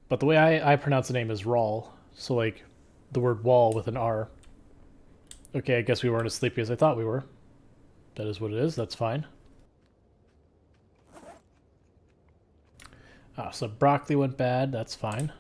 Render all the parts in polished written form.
But the way I pronounce the name is Rawl. So, like, the word wall with an R. Okay, I guess we weren't as sleepy as I thought we were. That is what it is. That's fine. Ah, so broccoli went bad. That's fine.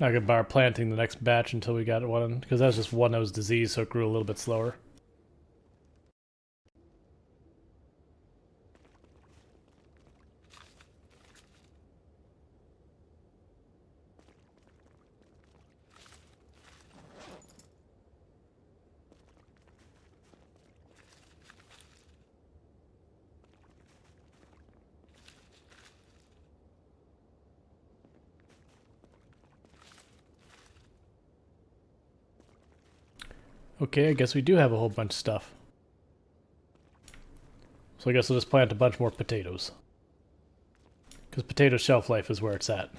Not gonna bother planting the next batch until we got one, because that was just one that was diseased, so it grew a little bit slower. Okay, I guess we do have a whole bunch of stuff. So I guess we'll just plant a bunch more potatoes. Because potato shelf life is where it's at.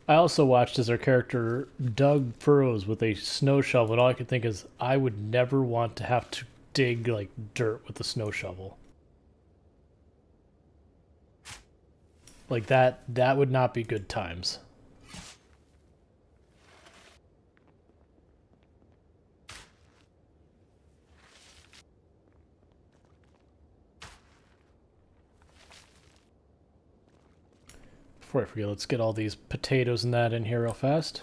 I also watched as our character dug furrows with a snow shovel, and all I could think is, I would never want to have to dig, like, dirt with a snow shovel. Like, that would not be good times. Before I forget, let's get all these potatoes and that in here real fast.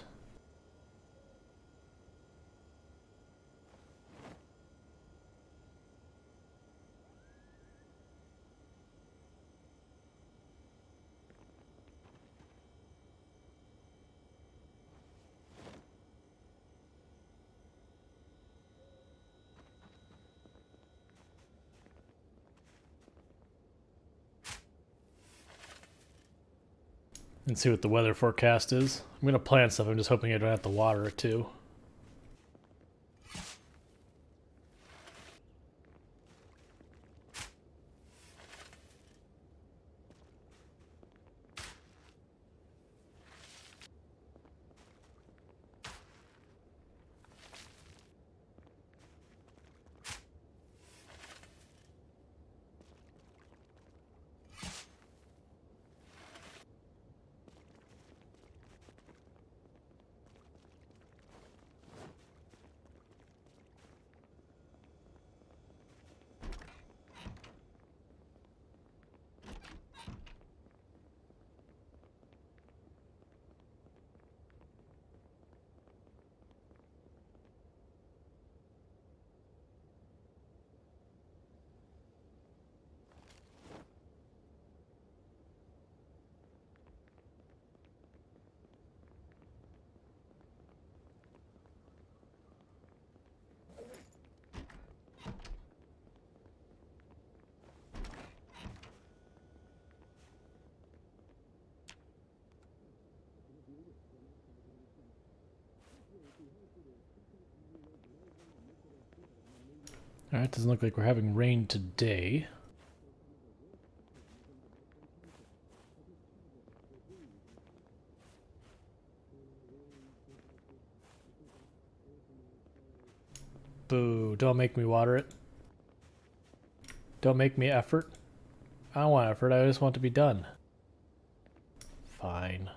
And see what the weather forecast is. I'm going to plant stuff, I'm just hoping I don't have to water it too. Alright, doesn't look like we're having rain today. Boo, don't make me water it. Don't make me effort. I don't want effort, I just want to be done. Fine.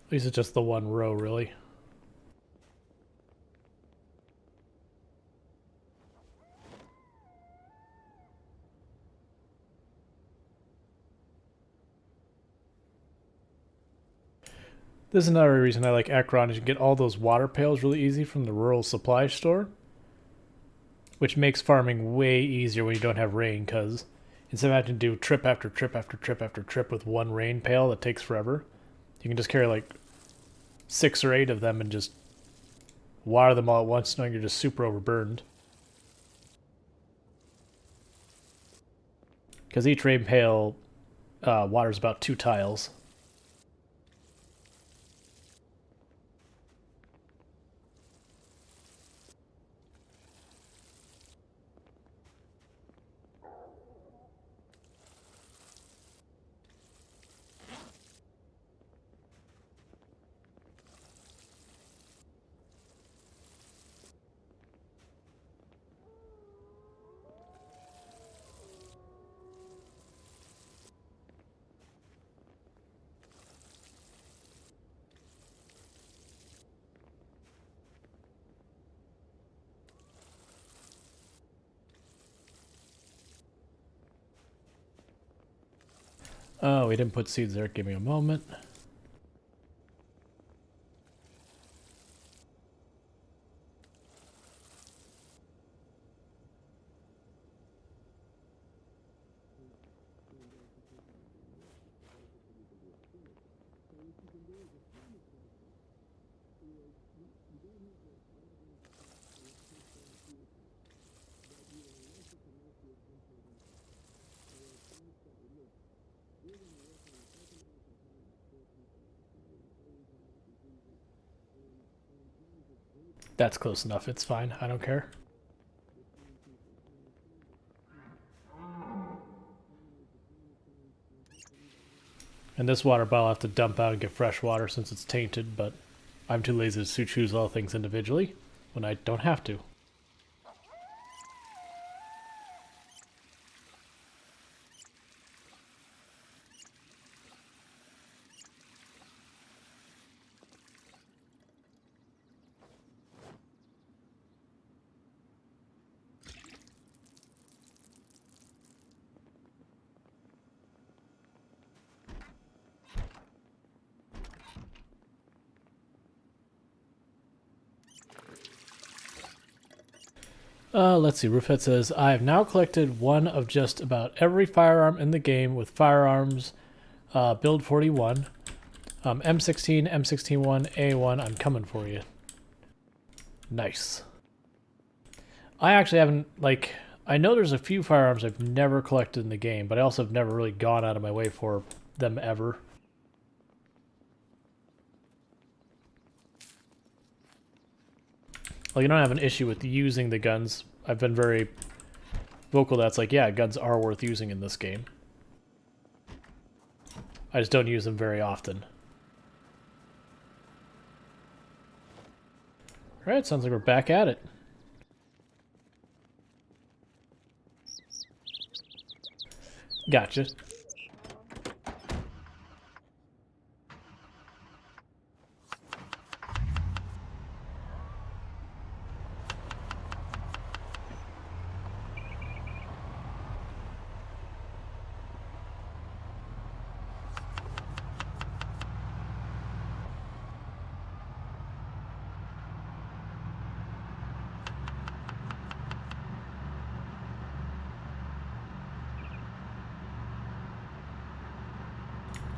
At least it's just the one row, really. This is another reason I like Ekron, is you get all those water pails really easy from the rural supply store. Which makes farming way easier when you don't have rain, because instead of having to do trip after trip after trip after trip with one rain pail that takes forever, You can just carry like 6 or 8 of them and just water them all at once, knowing you're just super overburdened. Because each rain pail waters about 2 tiles. Oh, we didn't put seeds there. Give me a moment. That's close enough. It's fine. I don't care. And this water bottle I have to dump out and get fresh water since it's tainted, but I'm too lazy to choose all things individually when I don't have to. Let's see. Roofhead says, I have now collected one of just about every firearm in the game with firearms build 41. M16, M16-1, A1, I'm coming for you. Nice. I actually haven't, like, I know there's a few firearms I've never collected in the game, but I also have never really gone out of my way for them ever. Like, I don't have an issue with using the guns. I've been very vocal that's like, yeah, guns are worth using in this game. I just don't use them very often. Alright, sounds like we're back at it. Gotcha.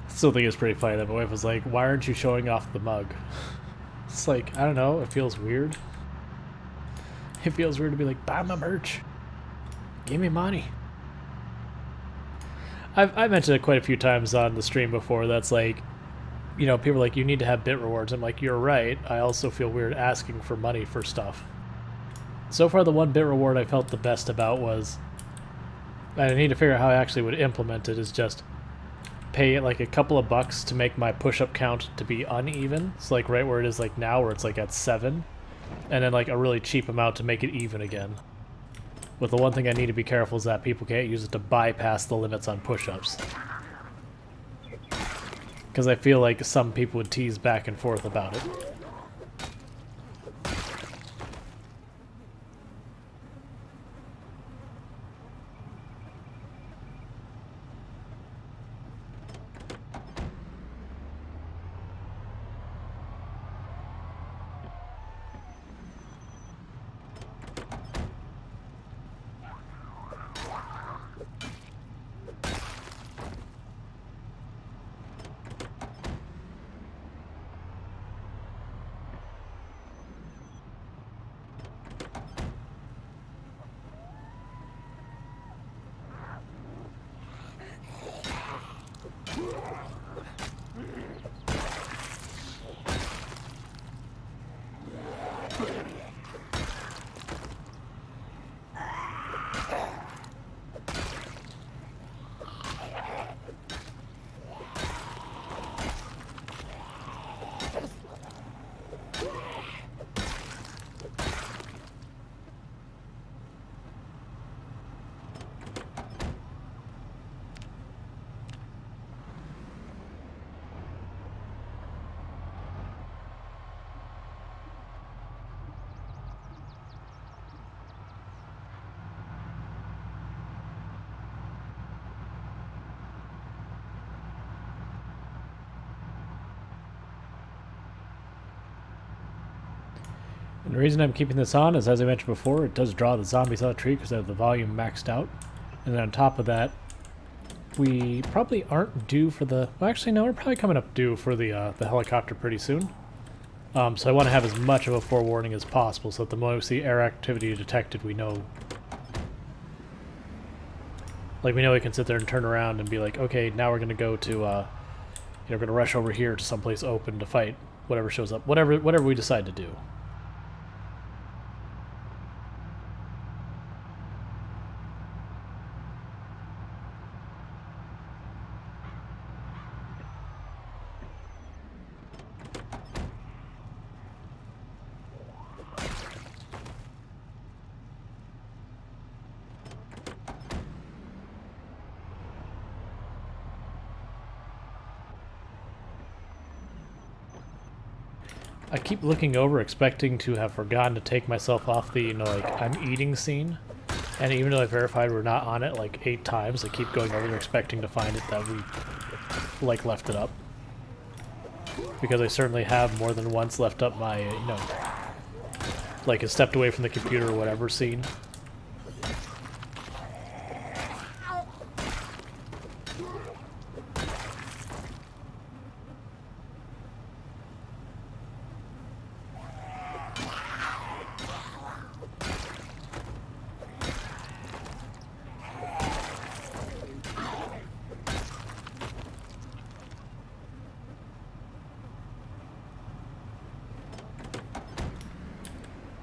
Still think it's pretty funny that my wife was like, why aren't you showing off the mug? It's like, I don't know, it feels weird. It feels weird to be like, buy my merch. Give me money. I've mentioned it quite a few times on the stream before. That's like, you know, people are like, you need to have bit rewards. I'm like, you're right. I also feel weird asking for money for stuff. So far, the one bit reward I felt the best about was, and I need to figure out how I actually would implement it, is just pay like a couple of bucks to make my push-up count to be uneven. It's like right where it is like now, where it's like at 7. And then like a really cheap amount to make it even again. But the one thing I need to be careful is that people can't use it to bypass the limits on push-ups. Because I feel like some people would tease back and forth about it. And the reason I'm keeping this on is, as I mentioned before, it does draw the zombies out of the tree because I have the volume maxed out. And then on top of that, we probably aren't due for the... Well, actually, no, we're probably coming up due for the helicopter pretty soon. So I want to have as much of a forewarning as possible so that the moment we see air activity detected, we know... Like, we know we can sit there and turn around and be like, okay, now we're going to go to, you know, we're going to rush over here to someplace open to fight whatever shows up. Whatever we decide to do. I keep looking over expecting to have forgotten to take myself off the, you know, like, I'm eating scene. And even though I verified we're not on it like 8 times, I keep going over there expecting to find it that we, like, left it up. Because I certainly have more than once left up my, you know, like, a stepped away from the computer or whatever scene.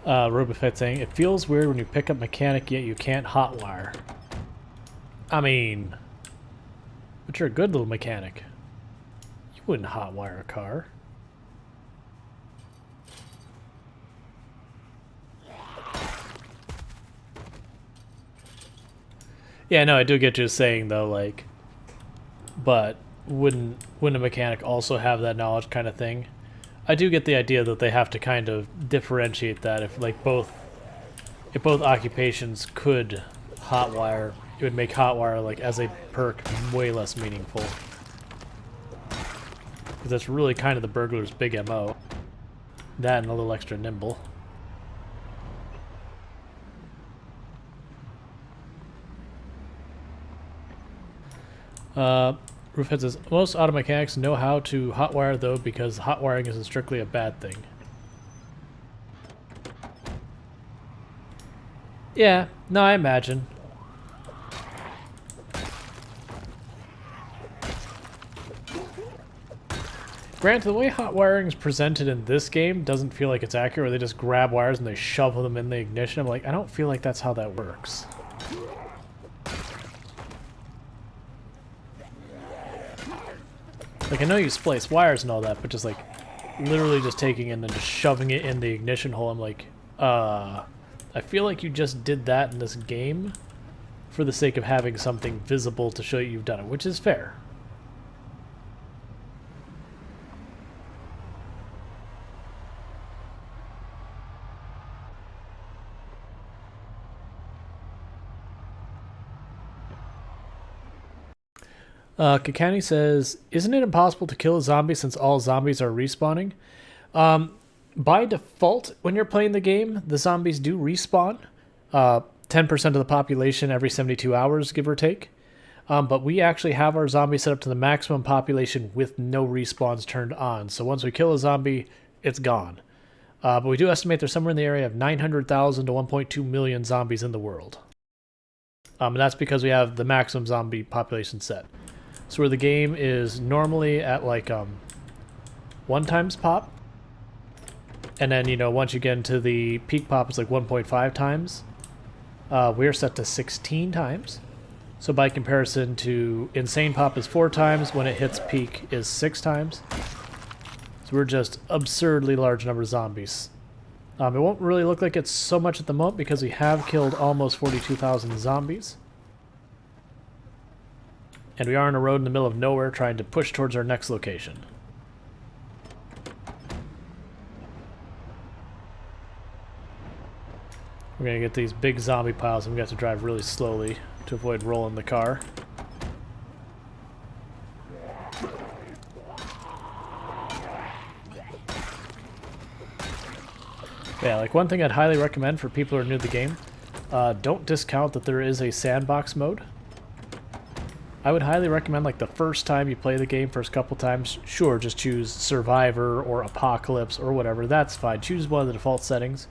Robofet saying, it feels weird when you pick up mechanic yet you can't hotwire. I mean, but you're a good little mechanic. You wouldn't hotwire a car. Yeah, no, I do get you saying though, like, but wouldn't a mechanic also have that knowledge kind of thing? I do get the idea that they have to kind of differentiate that. If both occupations could hotwire, it would make hotwire like as a perk way less meaningful. Because that's really kind of the burglar's big MO. That and a little extra nimble. Roofhead says, most auto mechanics know how to hotwire though because hotwiring isn't strictly a bad thing. Yeah, no, I imagine. Granted, the way hotwiring is presented in this game doesn't feel like it's accurate, where they just grab wires and they shove them in the ignition. I'm like, I don't feel like that's how that works. Like, I know you splice wires and all that, but just, like, literally just taking it and then just shoving it in the ignition hole, I'm like, I feel like you just did that in this game for the sake of having something visible to show you've done it, which is fair. Kakani says, isn't it impossible to kill a zombie since all zombies are respawning? By default, when you're playing the game, the zombies do respawn. 10% of the population every 72 hours, give or take. But we actually have our zombies set up to the maximum population with no respawns turned on. So once we kill a zombie, it's gone. But we do estimate there's somewhere in the area of 900,000 to 1.2 million zombies in the world. And that's because we have the maximum zombie population set. So where the game is normally at like 1 times pop, and then, you know, once you get into the peak pop, it's like 1.5 times. We're set to 16 times. So by comparison to insane pop is 4 times, when it hits peak is 6 times. So we're just absurdly large number of zombies. It won't really look like it's so much at the moment because we have killed almost 42,000 zombies. And we are on a road in the middle of nowhere trying to push towards our next location. We're going to get these big zombie piles and we have to drive really slowly to avoid rolling the car. Yeah, like one thing I'd highly recommend for people who are new to the game, don't discount that there is a sandbox mode. I would highly recommend, like, the first time you play the game, first couple times, sure, just choose Survivor or Apocalypse or whatever, that's fine. Choose one of the default settings.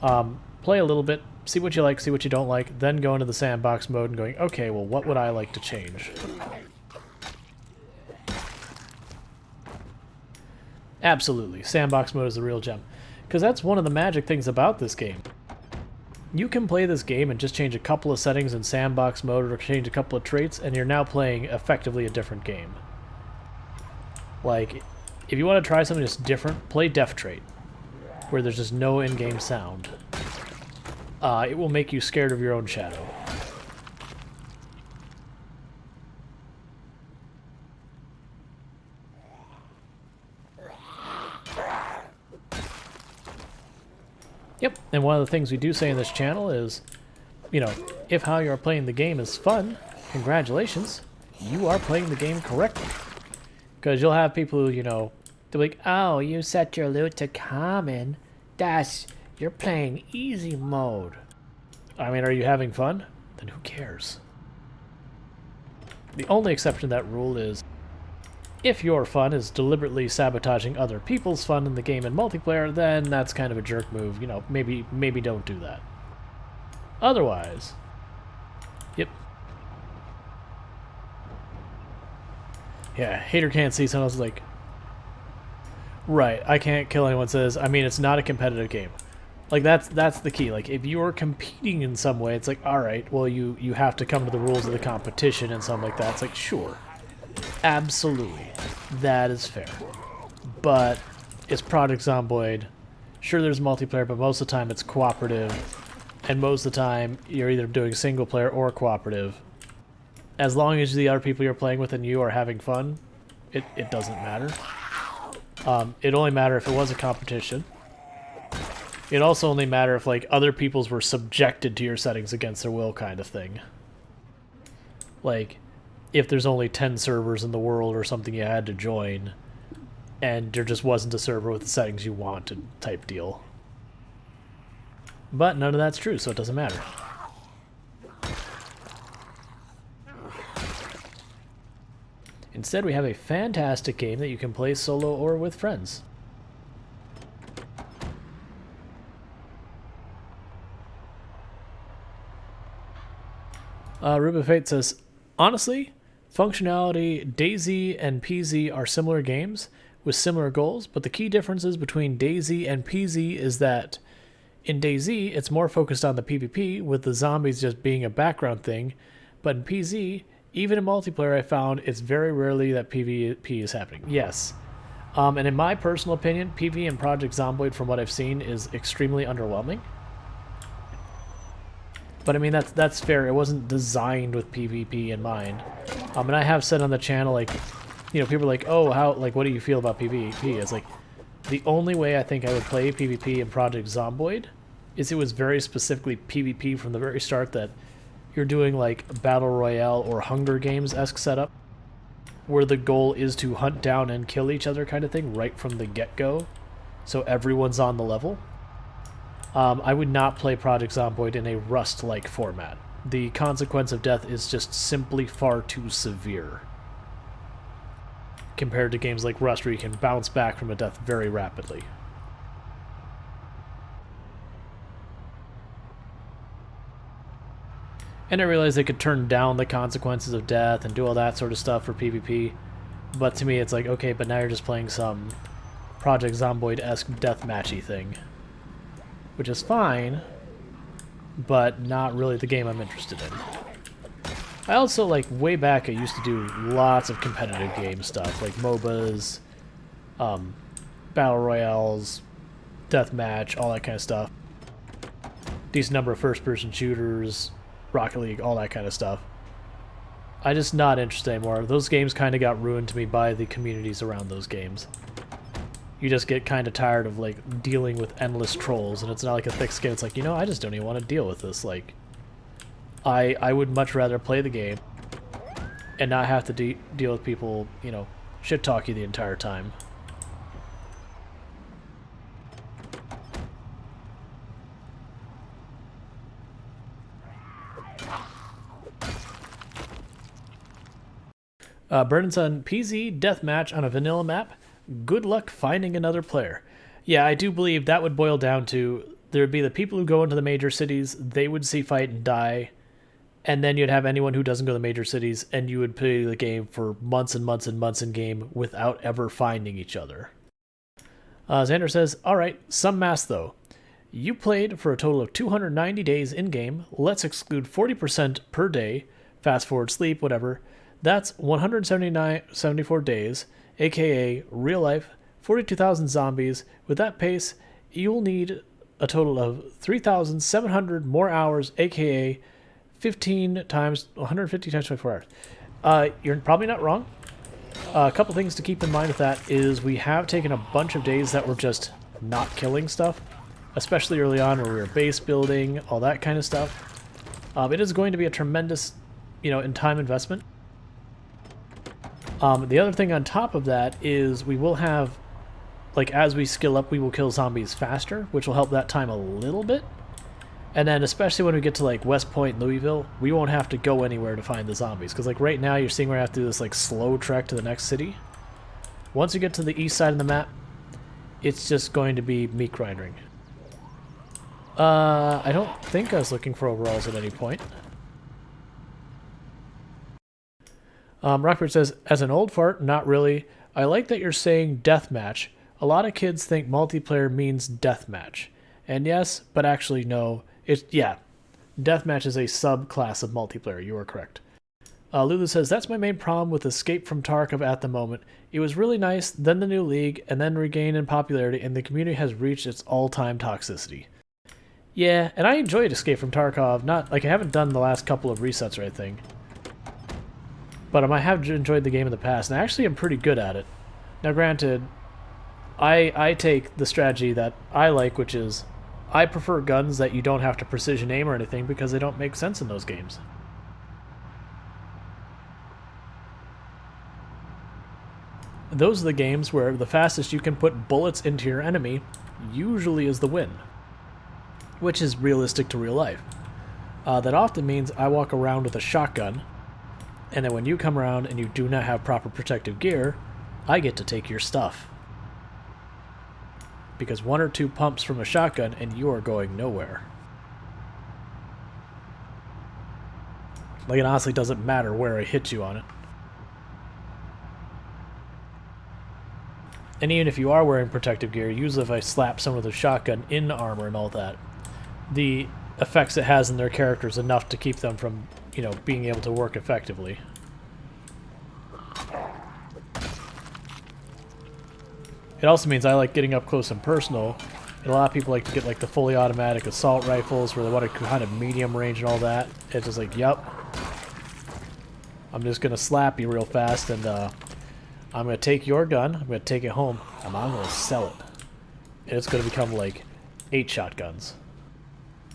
Play a little bit, see what you like, see what you don't like, then go into the sandbox mode and going, okay, well, what would I like to change? Absolutely, sandbox mode is the real gem. Because that's one of the magic things about this game. You can play this game and just change a couple of settings in sandbox mode or change a couple of traits, and you're now playing effectively a different game. Like, if you want to try something just different, play Death Trait, where there's just no in-game sound. It will make you scared of your own shadow. Yep, and one of the things we do say in this channel is, you know, if how you're playing the game is fun, congratulations, you are playing the game correctly. Because you'll have people who, you know, they're like, oh, you set your loot to common, you're playing easy mode. I mean, are you having fun? Then who cares? The only exception to that rule is, if your fun is deliberately sabotaging other people's fun in the game in multiplayer, then that's kind of a jerk move. You know, maybe don't do that. Otherwise, yep. Yeah, hater can't see someone else like, right, I can't kill anyone says, I mean, it's not a competitive game. Like, that's the key. Like, if you're competing in some way, it's like, alright, well, you have to come to the rules of the competition and something like that. It's like, sure. Absolutely. That is fair. But it's Project Zomboid. Sure, there's multiplayer, but most of the time it's cooperative. And most of the time, you're either doing single player or cooperative. As long as the other people you're playing with and you are having fun, it doesn't matter. It'd only matter if it was a competition. It'd also only matter if, like, other people's were subjected to your settings against their will kind of thing. Like, if there's only 10 servers in the world or something you had to join, and there just wasn't a server with the settings you wanted type deal. But none of that's true, so it doesn't matter. Instead, we have a fantastic game that you can play solo or with friends. Ruben Fate says, honestly, functionality, DayZ and PZ are similar games with similar goals, but the key differences between DayZ and PZ is that in DayZ, it's more focused on the PvP, with the zombies just being a background thing, but in PZ, even in multiplayer, I found it's very rarely that PvP is happening. Yes. And in my personal opinion, PvP in Project Zomboid, from what I've seen, is extremely underwhelming. But I mean, that's fair. It wasn't designed with PvP in mind. And I have said on the channel, like, you know, people are like, oh, what do you feel about PvP? It's like, the only way I think I would play PvP in Project Zomboid is it was very specifically PvP from the very start, that you're doing like Battle Royale or Hunger Games-esque setup, where the goal is to hunt down and kill each other kind of thing right from the get-go, so everyone's on the level. I would not play Project Zomboid in a Rust-like format. The consequence of death is just simply far too severe compared to games like Rust, where you can bounce back from a death very rapidly. And I realized they could turn down the consequences of death and do all that sort of stuff for PvP, but to me it's like, okay, but now you're just playing some Project Zomboid-esque deathmatchy thing, which is fine, but not really the game I'm interested in. I also, like, way back I used to do lots of competitive game stuff, like MOBAs, Battle Royales, Deathmatch, all that kind of stuff. Decent number of first-person shooters, Rocket League, all that kind of stuff. I'm just not interested anymore. Those games kind of got ruined to me by the communities around those games. You just get kind of tired of, like, dealing with endless trolls, and it's not like a thick skin. It's like, you know, I just don't even want to deal with this. Like, I would much rather play the game and not have to deal with people, you know, shit-talk you the entire time. Burnen's on PZ deathmatch on a vanilla map. Good luck finding another player. Yeah, I do believe that would boil down to there would be the people who go into the major cities, they would see fight and die, and then you'd have anyone who doesn't go to the major cities, and you would play the game for months and months and months in game without ever finding each other. Xander says, alright, some math though. You played for a total of 290 days in-game. Let's exclude 40% per day. Fast forward, sleep, whatever. That's 174 days, aka real life, 42,000 zombies. With that pace, you'll need a total of 3,700 more hours, aka 15 times 150 times 24 hours. You're probably not wrong. A couple things to keep in mind with that is we have taken a bunch of days that were just not killing stuff, especially early on where we were base building, all that kind of stuff. It is going to be a tremendous, in time investment. The other thing on top of that is we will have, as we skill up, we will kill zombies faster, which will help that time a little bit. And then especially when we get to West Point, Louisville, we won't have to go anywhere to find the zombies. Because right now you're seeing where I have to do this slow trek to the next city. Once you get to the east side of the map, it's just going to be meat grinding. I don't think I was looking for overalls at any point. Rockford says, as an old fart, not really. I like that you're saying deathmatch. A lot of kids think multiplayer means deathmatch. And yes, but actually no. Deathmatch is a subclass of multiplayer. You are correct. Lulu says, that's my main problem with Escape from Tarkov at the moment. It was really nice, then the new league, and then regained in popularity, and the community has reached its all-time toxicity. Yeah, and I enjoyed Escape from Tarkov. Not, I haven't done the last couple of resets or anything. But I have enjoyed the game in the past, and I actually am pretty good at it. Now granted, I take the strategy that I like, which is I prefer guns that you don't have to precision aim or anything because they don't make sense in those games. Those are the games where the fastest you can put bullets into your enemy usually is the win, which is realistic to real life. That often means I walk around with a shotgun, and then when you come around and you do not have proper protective gear, I get to take your stuff. Because one or two pumps from a shotgun and you are going nowhere. It honestly doesn't matter where I hit you on it. And even if you are wearing protective gear, usually if I slap someone with a shotgun in armor and all that, the effects it has in their character is enough to keep them from, being able to work effectively. It also means I like getting up close and personal. And a lot of people like to get the fully automatic assault rifles where they want to kind of medium range and all that. It's just yup. I'm just going to slap you real fast and I'm going to take your gun, I'm going to take it home, and I'm going to sell it. And it's going to become 8 shotguns.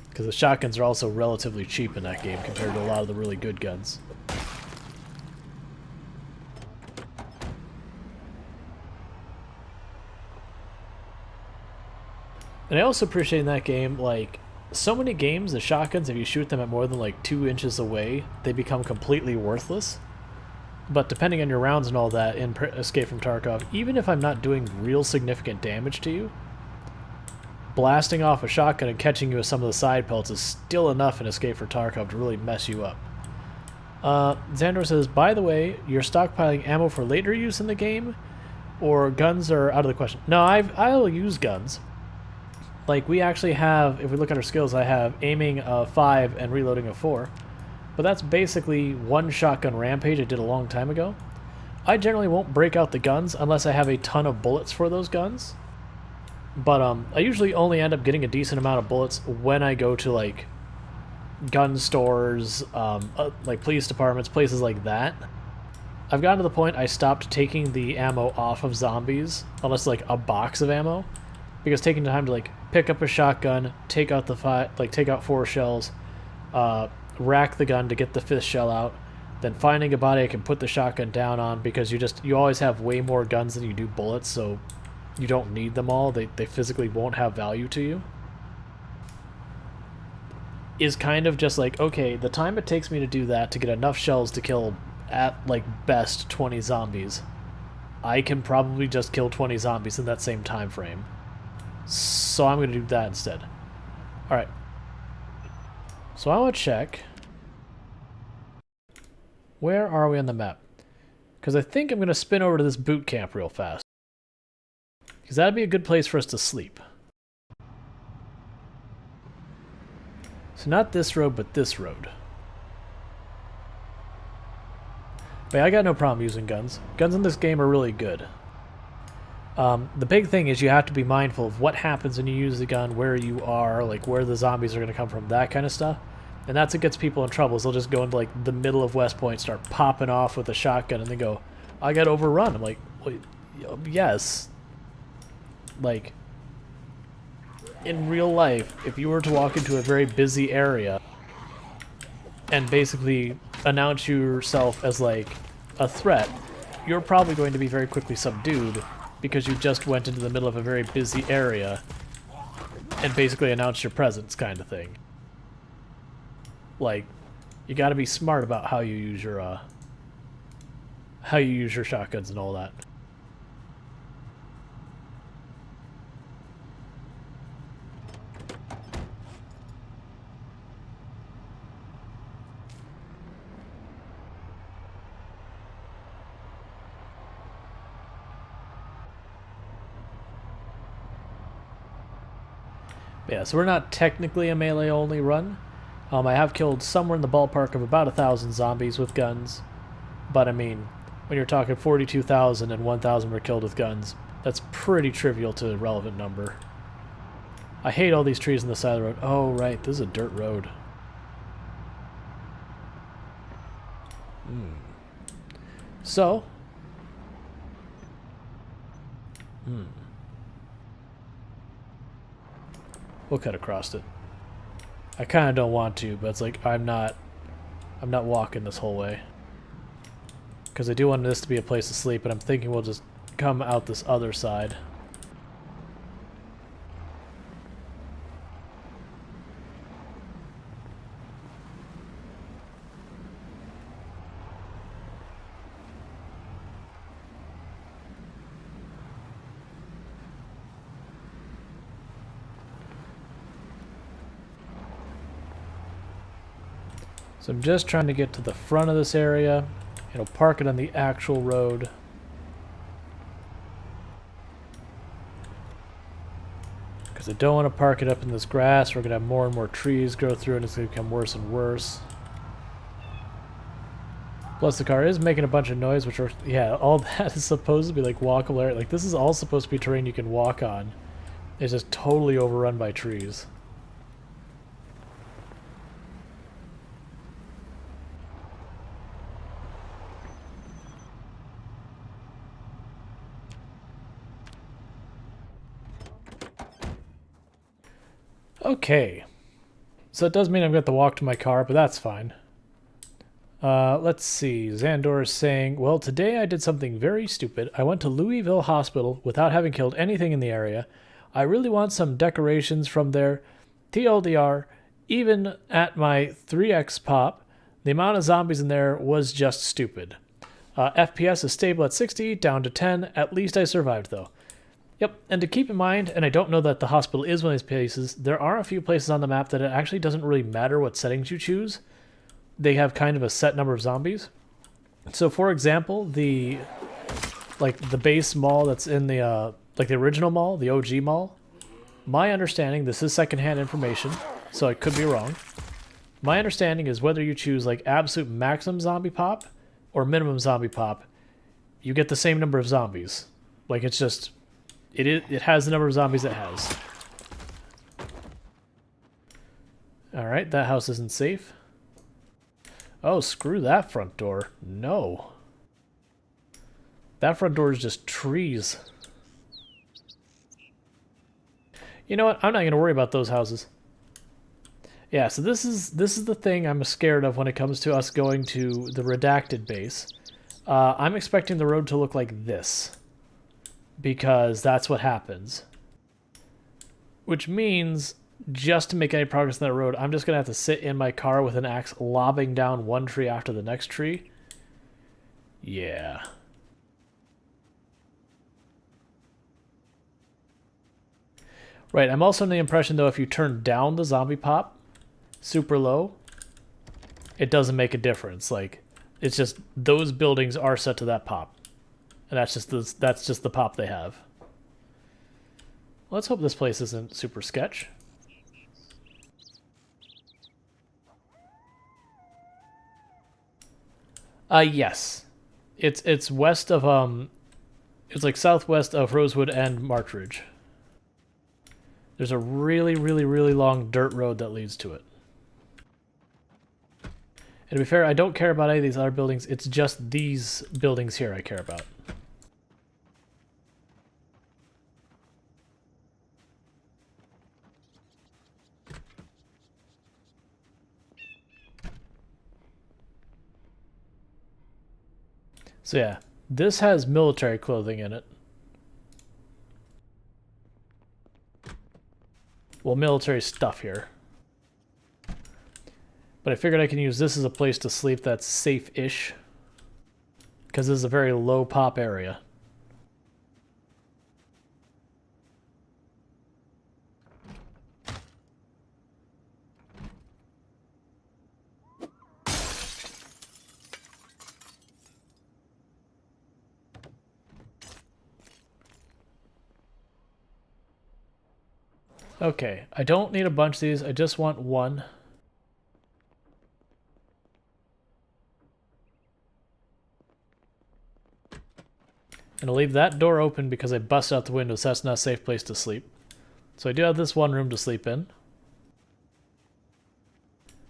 Because the shotguns are also relatively cheap in that game compared to a lot of the really good guns. And I also appreciate in that game, so many games, the shotguns, if you shoot them at more than 2 inches away, they become completely worthless. But depending on your rounds and all that in Escape from Tarkov, even if I'm not doing real significant damage to you, blasting off a shotgun and catching you with some of the side pelts is still enough in Escape from Tarkov to really mess you up. Xandor says, by the way, you're stockpiling ammo for later use in the game, or guns are out of the question? No, I'll use guns. We actually have, if we look at our skills, I have aiming of 5 and reloading of 4. But that's basically one shotgun rampage I did a long time ago. I generally won't break out the guns unless I have a ton of bullets for those guns. But I usually only end up getting a decent amount of bullets when I go to gun stores, police departments, places like that. I've gotten to the point I stopped taking the ammo off of zombies, unless a box of ammo, because taking the time to pick up a shotgun, take out take out 4 shells, rack the gun to get the 5th shell out, then finding a body I can put the shotgun down on, because you always have way more guns than you do bullets, so you don't need them all. They physically won't have value to you. Is kind of just okay, the time it takes me to do that to get enough shells to kill at like best 20 zombies. I can probably just kill 20 zombies in that same time frame. So I'm going to do that instead. Alright. So I want to check. Where are we on the map? Because I think I'm going to spin over to this boot camp real fast. Because that'd be a good place for us to sleep. So not this road, but this road. But yeah, I got no problem using guns. Guns in this game are really good. The big thing is you have to be mindful of what happens when you use the gun, where you are, like where the zombies are going to come from, that kind of stuff. And that's what gets people in trouble, is they'll just go into like the middle of West Point, start popping off with a shotgun, and they go, I got overrun. I'm like, well, yes. Like, in real life, if you were to walk into a very busy area and basically announce yourself as like a threat, you're probably going to be very quickly subdued because you just went into the middle of a very busy area and basically announced your presence, kind of thing. Like, you got to be smart about how you use your shotguns and all that. Yeah, so we're not technically a melee-only run. I have killed somewhere in the ballpark of about 1,000 zombies with guns. But, I mean, when you're talking 42,000 and 1,000 were killed with guns, that's pretty trivial to a relevant number. I hate all these trees on the side of the road. Oh, right, this is a dirt road. So... We'll cut across it. I kind of don't want to, but it's like I'm not walking this whole way. Because I do want this to be a place to sleep, and I'm thinking we'll just come out this other side. So I'm just trying to get to the front of this area. It'll park it on the actual road. Because I don't want to park it up in this grass. We're going to have more and more trees grow through and it's going to become worse and worse. Plus the car is making a bunch of noise, which are, yeah, all that is supposed to be like walkable area. Like this is all supposed to be terrain you can walk on. It's just totally overrun by trees. Okay, so it does mean I'm going to have to walk to my car, but that's fine. Let's see, Xandor is saying, well, today I did something very stupid. I went to Louisville Hospital without having killed anything in the area. I really want some decorations from there. TLDR, even at my 3x pop, the amount of zombies in there was just stupid. FPS is stable at 60, down to 10. At least I survived, though. Yep, and to keep in mind, and I don't know that the hospital is one of these places, there are a few places on the map that it actually doesn't really matter what settings you choose. They have kind of a set number of zombies. So for example, the base mall that's in the the original mall, the OG mall, my understanding, this is secondhand information, so I could be wrong. My understanding is whether you choose like absolute maximum zombie pop or minimum zombie pop, you get the same number of zombies. Like it's just It has the number of zombies it has. Alright, that house isn't safe. Oh, screw that front door. No. That front door is just trees. You know what? I'm not going to worry about those houses. Yeah, so this is the thing I'm scared of when it comes to us going to the redacted base. I'm expecting the road to look like this, because that's what happens. Which means, just to make any progress on that road, I'm just going to have to sit in my car with an axe lobbing down one tree after the next tree. Yeah. Right, I'm also under the impression, though, if you turn down the zombie pop super low, it doesn't make a difference. Like, it's just those buildings are set to that pop. And that's just the pop they have. Let's hope this place isn't super sketch. Yes. It's west of it's like southwest of Rosewood and Marchridge. There's a really, really, really long dirt road that leads to it. And to be fair, I don't care about any of these other buildings. It's just these buildings here I care about. So yeah, this has military clothing in it. Well, military stuff here. But I figured I can use this as a place to sleep that's safe-ish. Because this is a very low pop area. Okay, I don't need a bunch of these, I just want one. And I'll leave that door open because I busted out the window, so that's not a safe place to sleep. So I do have this one room to sleep in.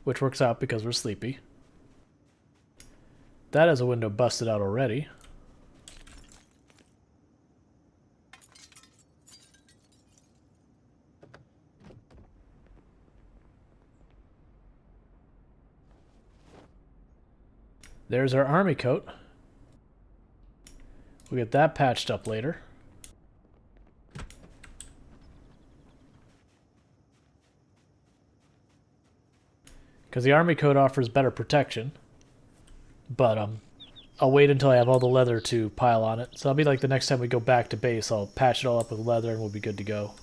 Which works out because we're sleepy. That has a window busted out already. There's our army coat. We'll get that patched up later. Because the army coat offers better protection. But I'll wait until I have all the leather to pile on it. So I'll be like the next time we go back to base, I'll patch it all up with leather and we'll be good to go.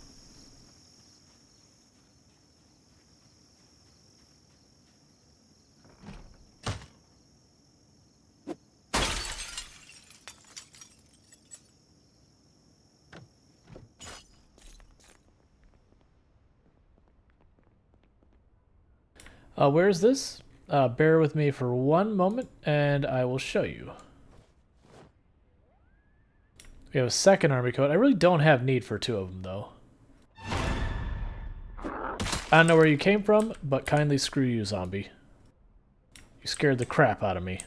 Where is this? Bear with me for one moment, and I will show you. We have a second army coat. I really don't have need for two of them, though. I don't know where you came from, but kindly screw you, zombie. You scared the crap out of me.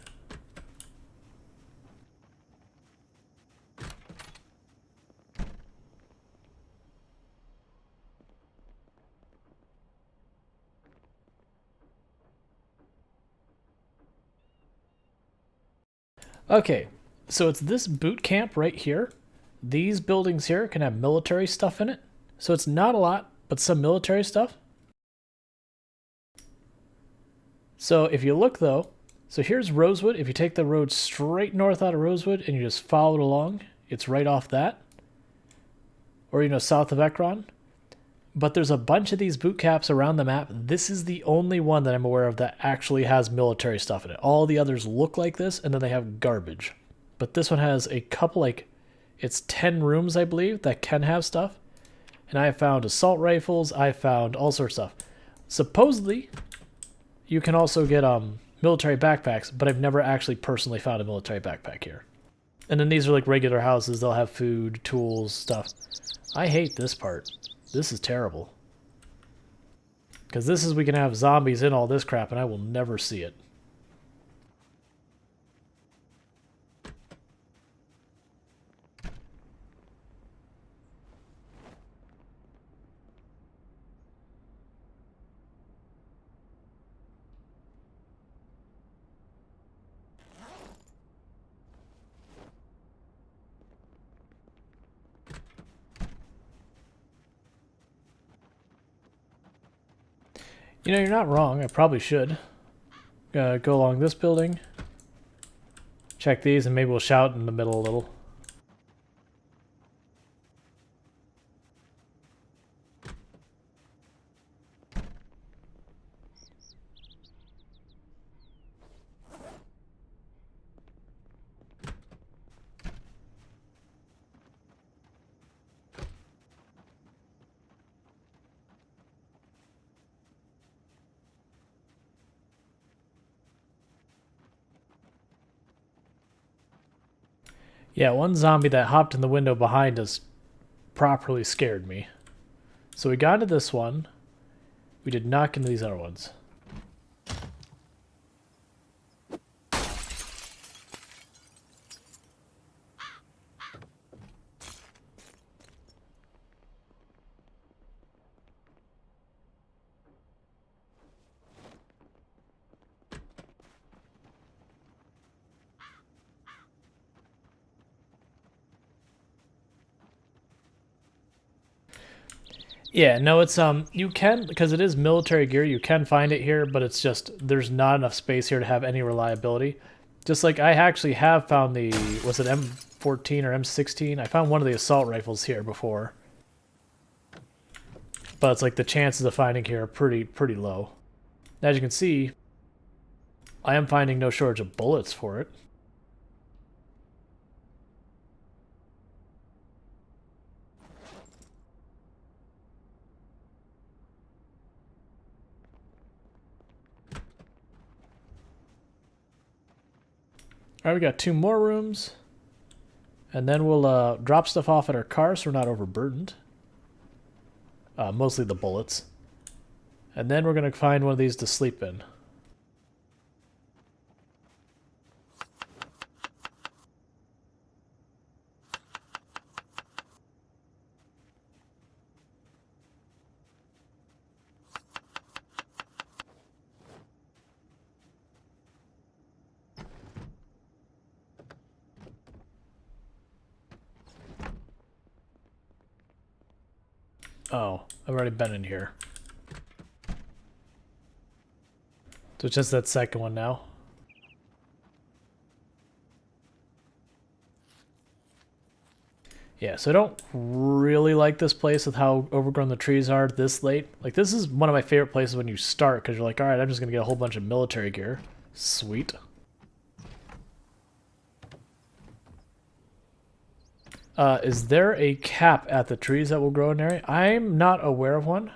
Okay, so it's this boot camp right here. These buildings here can have military stuff in it. So it's not a lot, but some military stuff. So if you look though, so here's Rosewood. If you take the road straight north out of Rosewood and you just follow it along, it's right off that. Or, you know, south of Ekron. But there's a bunch of these boot camps around the map. This is the only one that I'm aware of that actually has military stuff in it. All the others look like this, and then they have garbage. But this one has a couple, like, it's 10 rooms, I believe, that can have stuff. And I have found assault rifles. I found all sorts of stuff. Supposedly, you can also get military backpacks, but I've never actually personally found a military backpack here. And then these are like regular houses. They'll have food, tools, stuff. I hate this part. This is terrible. Because this is we can have zombies in all this crap and I will never see it. You know, you're not wrong. I probably should go along this building. check these and maybe we'll shout in the middle a little. Yeah, one zombie that hopped in the window behind us properly scared me. So we got into this one. We did not get into these other ones. Yeah, no, it's you can, because it is military gear, you can find it here, but it's just there's not enough space here to have any reliability. Just like I actually have found the, was it M14 or M16? I found one of the assault rifles here before. But it's like the chances of finding here are pretty low. As you can see, I am finding no shortage of bullets for it. Alright, we got 2 more rooms. And then we'll drop stuff off at our car so we're not overburdened. Mostly the bullets. And then we're going to find one of these to sleep in. Oh, I've already been in here. So it's just that second one now. Yeah, so I don't really like this place with how overgrown the trees are this late. Like, this is one of my favorite places when you start, because you're like, alright, I'm just going to get a whole bunch of military gear. Sweet. Is there a cap at the trees that will grow in an area? I'm not aware of one.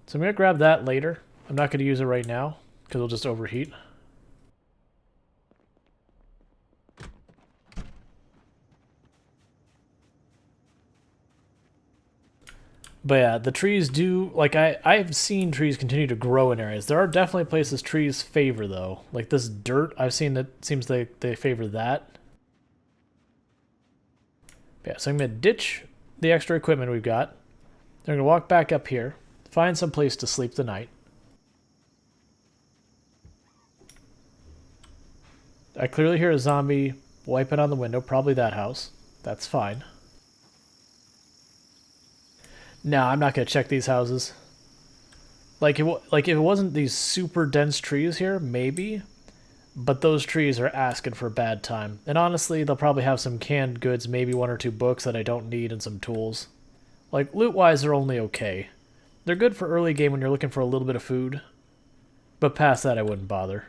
So I'm going to grab that later. I'm not going to use it right now, because it'll just overheat. But yeah, the trees do, like, I've seen trees continue to grow in areas. There are definitely places trees favor, though. Like this dirt, I've seen that seems like they favor that. Yeah, so I'm going to ditch the extra equipment we've got. Then I'm going to walk back up here, find some place to sleep the night. I clearly hear a zombie wiping on the window, probably that house. That's fine. No, I'm not going to check these houses. Like if it wasn't these super dense trees here, maybe. But those trees are asking for a bad time. And honestly, they'll probably have some canned goods, maybe 1 or 2 books that I don't need, and some tools. Like, loot-wise, they're only okay. They're good for early game when you're looking for a little bit of food. But past that, I wouldn't bother.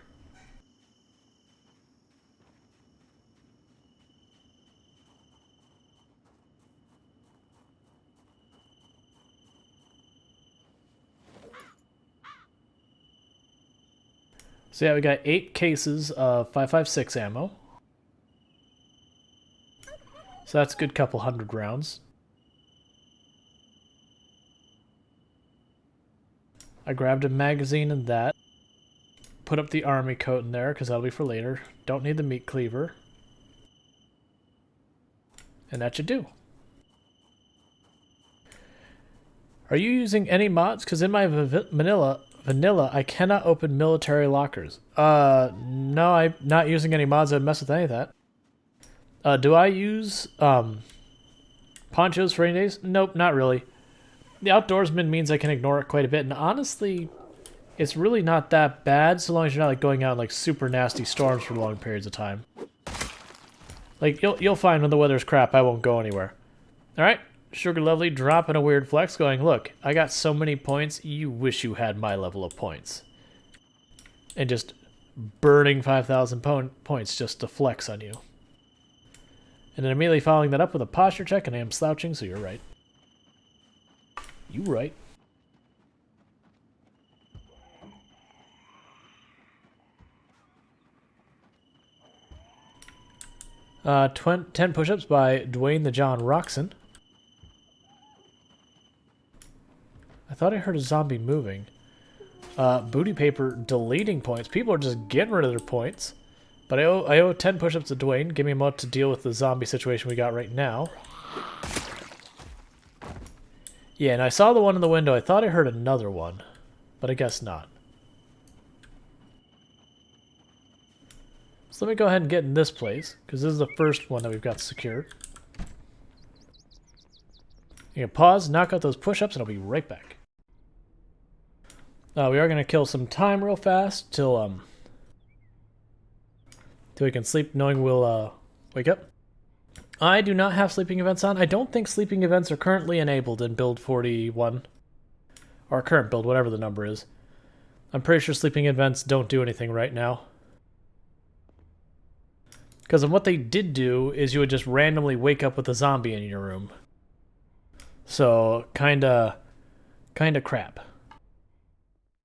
So yeah, we got 8 cases of 5.56 ammo. So that's a good couple hundred rounds. I grabbed a magazine in that. Put up the army coat in there, because that'll be for later. Don't need the meat cleaver. And that should do. Are you using any mods? Because in my vanilla, I cannot open military lockers. No, I'm not using any mods that would mess with any of that. Do I use ponchos for rainy days? Nope, not really. The outdoorsman means I can ignore it quite a bit, and honestly, it's really not that bad so long as you're not like going out in like super nasty storms for long periods of time. Like, you'll find when the weather's crap, I won't go anywhere. Alright, Sugar Lovely dropping a weird flex going, look, I got so many points, you wish you had my level of points. And just burning 5,000 points just to flex on you. And then immediately following that up with a posture check, and I am slouching, so you're right. You right. Uh, 10 push-ups by Dwayne the John Roxon. I thought I heard a zombie moving. Booty paper deleting points. People are just getting rid of their points. But I owe 10 push-ups to Dwayne. Give me a moment to deal with the zombie situation we got right now. Yeah, and I saw the one in the window. I thought I heard another one. But I guess not. So let me go ahead and get in this place, because this is the first one that we've got secured. You can pause, knock out those push-ups, and I'll be right back. We are going to kill some time real fast till we can sleep, knowing we'll wake up. I do not have sleeping events on. I don't think sleeping events are currently enabled in build 41. Or current build, whatever the number is. I'm pretty sure sleeping events don't do anything right now. Because what they did do is you would just randomly wake up with a zombie in your room. So, kinda crap.